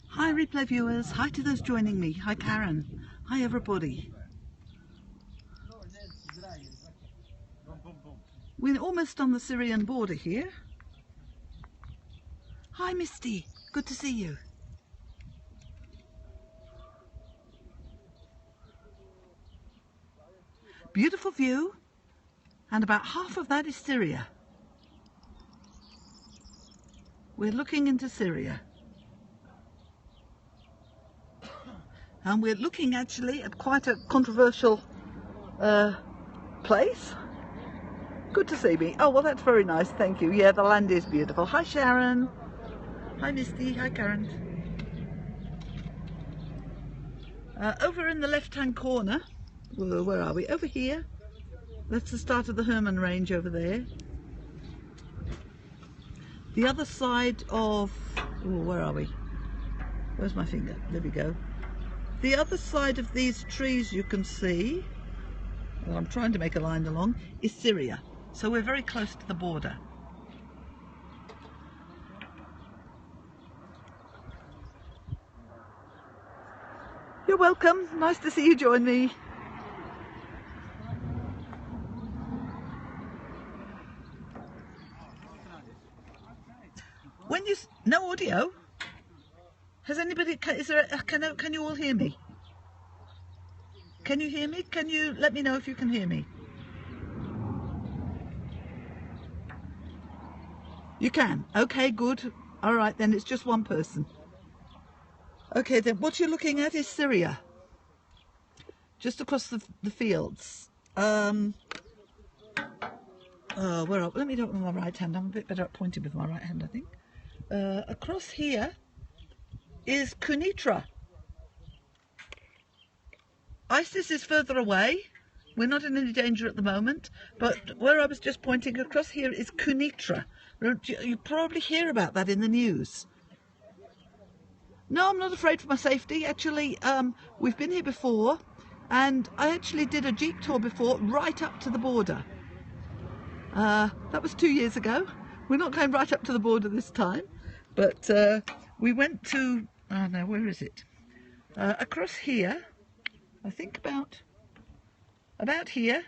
Hi replay viewers, hi to those joining me, hi Karen, hi everybody. We're almost on the Syrian border here. Hi Misty, good to see you. Beautiful view, and about half of that is Syria. We're looking into Syria. And we're looking actually at quite a controversial place. Good to see me. Oh, well, that's very nice. Thank you. Yeah, the land is beautiful. Hi, Sharon. Hi, Misty. Hi, Karen. Over in the left-hand corner, where are we? Over here. That's the start of the Herman Range over there. The other side of... Oh, where are we? Where's my finger? There we go. The other side of these trees you can see, well, I'm trying to make a line along, is Syria. So we're very close to the border. You're welcome. Nice to see you join me. When you... No audio? Has anybody... Is there... Can you all hear me? Can you hear me? Can you let me know if you can hear me? You can? Okay, good. All right, then it's just one person. Okay, then what you're looking at is Syria. Just across the fields. Where are... Let me do it with my right hand. I'm a bit better at pointing with my right hand, I think. Across here is Quneitra. ISIS is further away. We're not in any danger at the moment, but where I was just pointing across here is Quneitra. You probably hear about that in the news. No, I'm not afraid for my safety. Actually, we've been here before, and I actually did a Jeep tour before, right up to the border. That was 2 years ago. We're not going right up to the border this time, but we went to... Oh no, where is it? Across here, I think about here,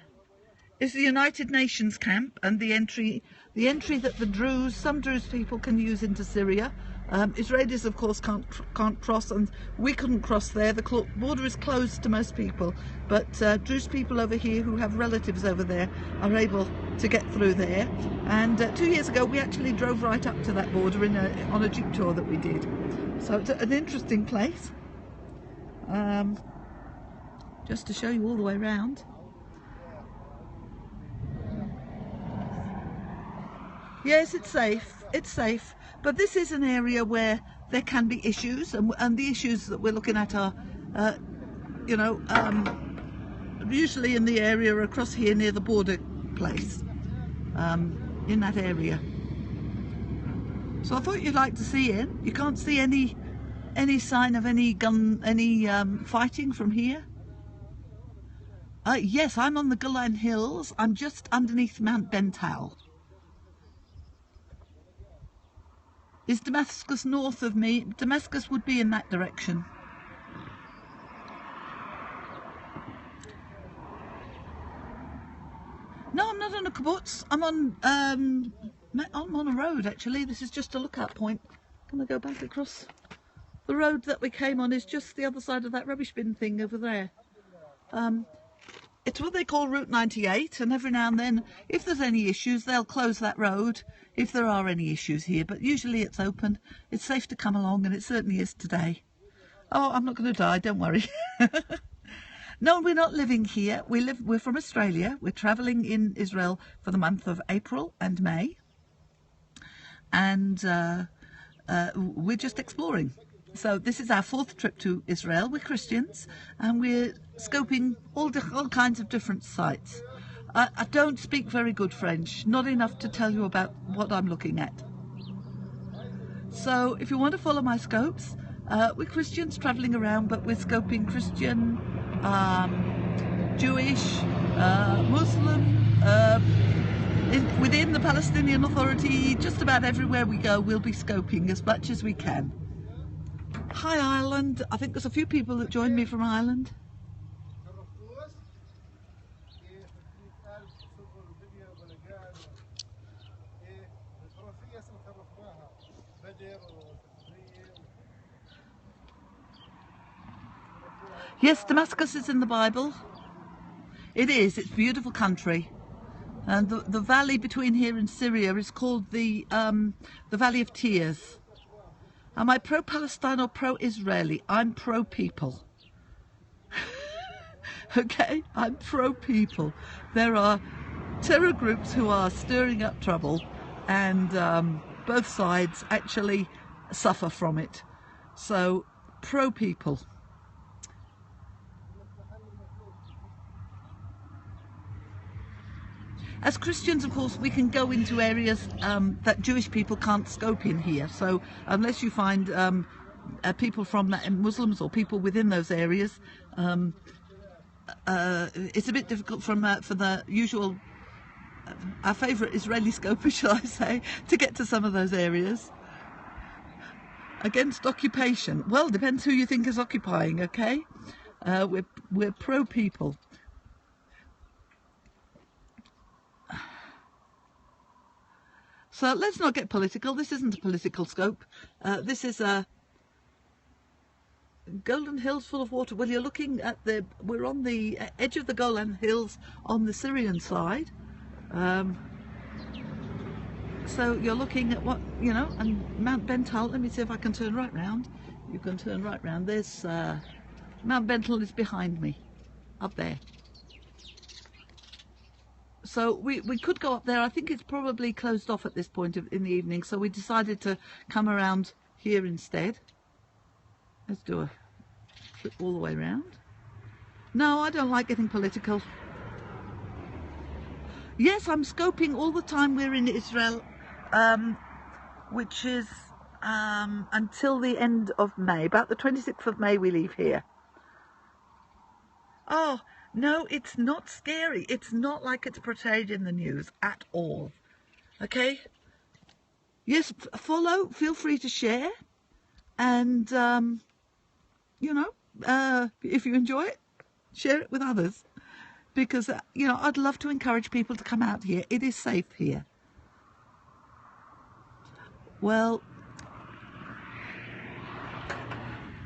is the United Nations camp and the entry that the Druze, some Druze people can use into Syria. Israelis, of course, can't cross, and we couldn't cross there. The border is closed to most people, but Druze people over here who have relatives over there are able to get through there. And 2 years ago, we actually drove right up to that border on a Jeep tour that we did. So it's an interesting place. Just to show you all the way around. Yes, it's safe. It's safe. But this is an area where there can be issues, and the issues that we're looking at are, usually in the area across here near the border place, in that area. So I thought you'd like to see it. You can't see any sign of any fighting from here. Yes, I'm on the Gulane Hills. I'm just underneath Mount Bental. Is Damascus north of me? Damascus would be in that direction. No, I'm not on a kibbutz. I'm on a road, actually. This is just a lookout point. Can I go back across? The road that we came on is just the other side of that rubbish bin thing over there. It's what they call Route 98, and every now and then, if there's any issues, they'll close that road if there are any issues here, but usually it's open. It's safe to come along, and it certainly is today. Oh, I'm not going to die, don't worry. No, we're not living here. We're from Australia. We're travelling in Israel for the month of April and May, and we're just exploring. So this is our 4th trip to Israel. We're Christians, and we're scoping all kinds of different sites. I don't speak very good French, not enough to tell you about what I'm looking at. So if you want to follow my scopes, we're Christians travelling around, but we're scoping Christian, Jewish, Muslim, within the Palestinian Authority, just about everywhere we go, we'll be scoping as much as we can. Hi Ireland. I think there's a few people that joined me from Ireland. Yes, Damascus is in the Bible. It is. It's a beautiful country. And the valley between here and Syria is called the Valley of Tears. Am I pro-Palestine or pro-Israeli? I'm pro-people. Okay, I'm pro-people. There are terror groups who are stirring up trouble, and both sides actually suffer from it. So, pro-people. As Christians, of course, we can go into areas that Jewish people can't scope in here. So unless you find people from Muslims or people within those areas, it's a bit difficult for the usual, our favourite Israeli scopers, shall I say, to get to some of those areas. Against occupation. Well, depends who you think is occupying, okay? We're pro-people. So let's not get political. This isn't a political scope. This is a Golan Hills full of water. Well, you're looking at we're on the edge of the Golan Hills on the Syrian side. So you're looking at and Mount Bental. Let me see if I can turn right round. You can turn right round. There's Mount Bental is behind me, up there. So we could go up there. I think it's probably closed off at this point in the evening, so we decided to come around here instead. Let's do a flip all the way around. No, I don't like getting political. Yes, I'm scoping all the time we're in Israel, which is until the end of May. About the 26th of May we leave here. Oh, no, it's not scary. It's not like it's portrayed in the news at all. Okay? Yes, follow, feel free to share. And, if you enjoy it, share it with others. Because, I'd love to encourage people to come out here. It is safe here. Well,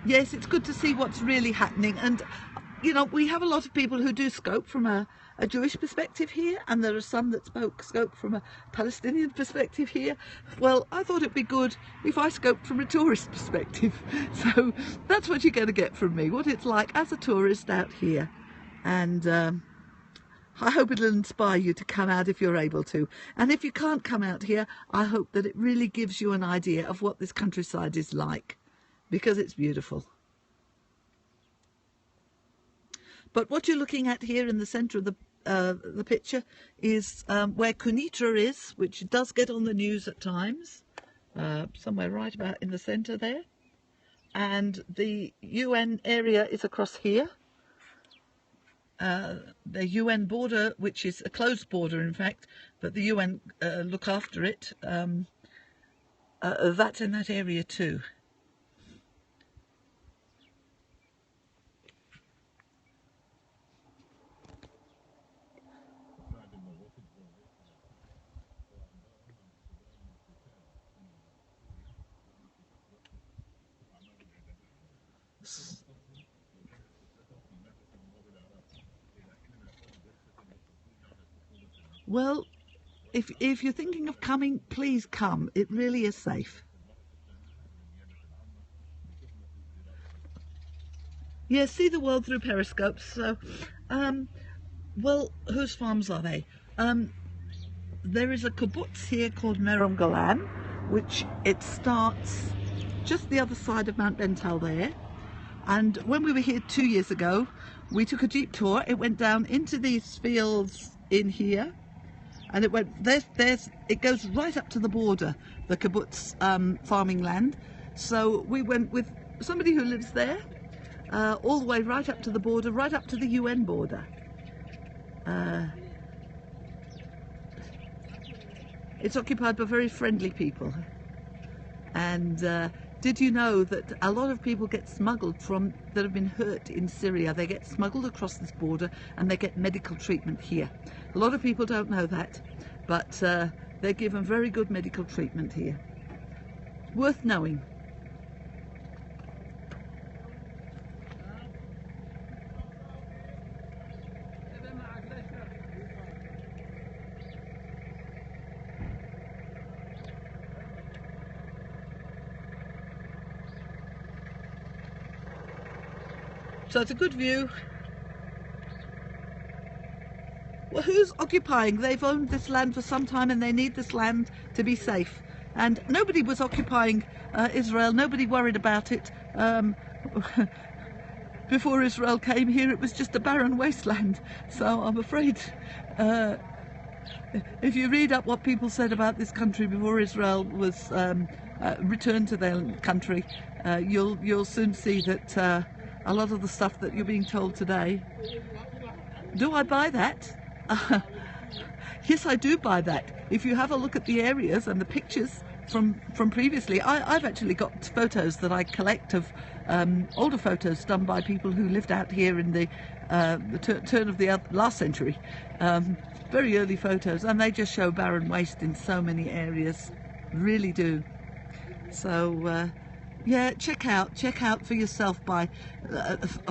yes, it's good to see what's really happening. And we have a lot of people who do scope from a Jewish perspective here, and there are some that scope from a Palestinian perspective here. Well, I thought it'd be good if I scoped from a tourist perspective. So that's what you're going to get from me, what it's like as a tourist out here. And I hope it'll inspire you to come out if you're able to. And if you can't come out here, I hope that it really gives you an idea of what this countryside is like, because it's beautiful. But what you're looking at here in the centre of the picture is where Quneitra is, which does get on the news at times, somewhere right about in the centre there. And the UN area is across here. The UN border, which is a closed border in fact, but the UN look after it, that's in that area too. Well, if you're thinking of coming, please come. It really is safe. Yeah, see the world through periscopes. So, well, whose farms are they? There is a kibbutz here called Merom Golan, which it starts just the other side of Mount Bental there. And when we were here 2 years ago, we took a jeep tour. It went down into these fields in here. And it went it goes right up to the border, the kibbutz farming land. So we went with somebody who lives there, all the way right up to the border, right up to the UN border. It's occupied by very friendly people. And did you know that a lot of people get smuggled that have been hurt in Syria? They get smuggled across this border and they get medical treatment here. A lot of people don't know that, but they're given very good medical treatment here. Worth knowing. So it's a good view. Well, who's occupying? They've owned this land for some time and they need this land to be safe. And nobody was occupying Israel. Nobody worried about it. Before Israel came here, it was just a barren wasteland. So I'm afraid if you read up what people said about this country before Israel was returned to their country, you'll soon see that a lot of the stuff that you're being told today. Do I buy that? Yes, I do buy that. If you have a look at the areas and the pictures from previously, I've actually got photos that I collect of older photos done by people who lived out here in the turn of the last century. Very early photos, and they just show barren waste in so many areas. Really do. So yeah, check out for yourself by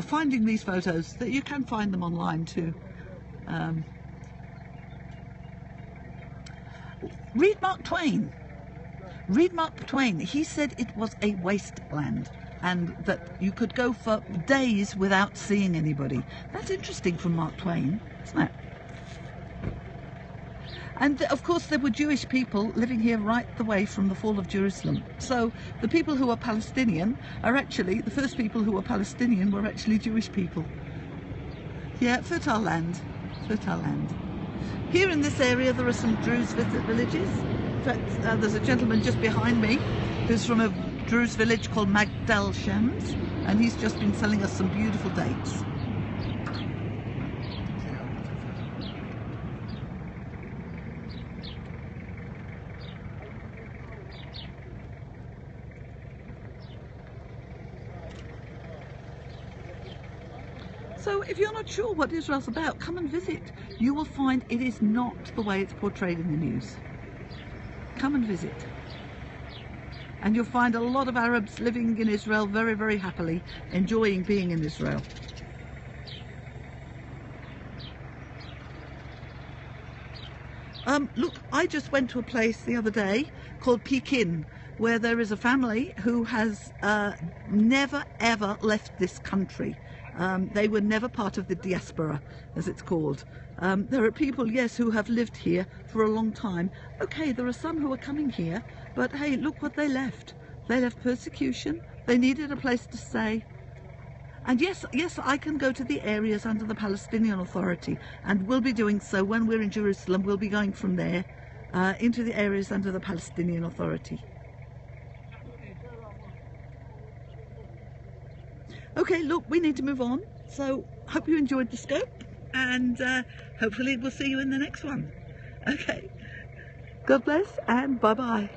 finding these photos. That you can find them online too. Read Mark Twain. Read Mark Twain. He said it was a wasteland and that you could go for days without seeing anybody. That's interesting from Mark Twain, isn't it? And of course there were Jewish people living here right the way from the fall of Jerusalem. So the people who are Palestinian are actually, the first people who were Palestinian were actually Jewish people. Yeah, fertile land, fertile land. Here in this area there are some Druze villages. In fact, there's a gentleman just behind me who's from a Druze village called Magdal Shams, and he's just been selling us some beautiful dates. So if you're not sure what Israel's about, come and visit. You will find it is not the way it's portrayed in the news. Come and visit. And you'll find a lot of Arabs living in Israel very, very happily, enjoying being in Israel. Look, I just went to a place the other day called Pekin, where there is a family who has never ever left this country. They were never part of the diaspora, as it's called. There are people, yes, who have lived here for a long time. Okay, there are some who are coming here, but hey, look what they left. They left persecution. They needed a place to stay. And yes, I can go to the areas under the Palestinian Authority, and we'll be doing so when we're in Jerusalem. We'll be going from there into the areas under the Palestinian Authority. Okay, look, we need to move on. So, hope you enjoyed the scope, and hopefully we'll see you in the next one. Okay, God bless, and bye-bye.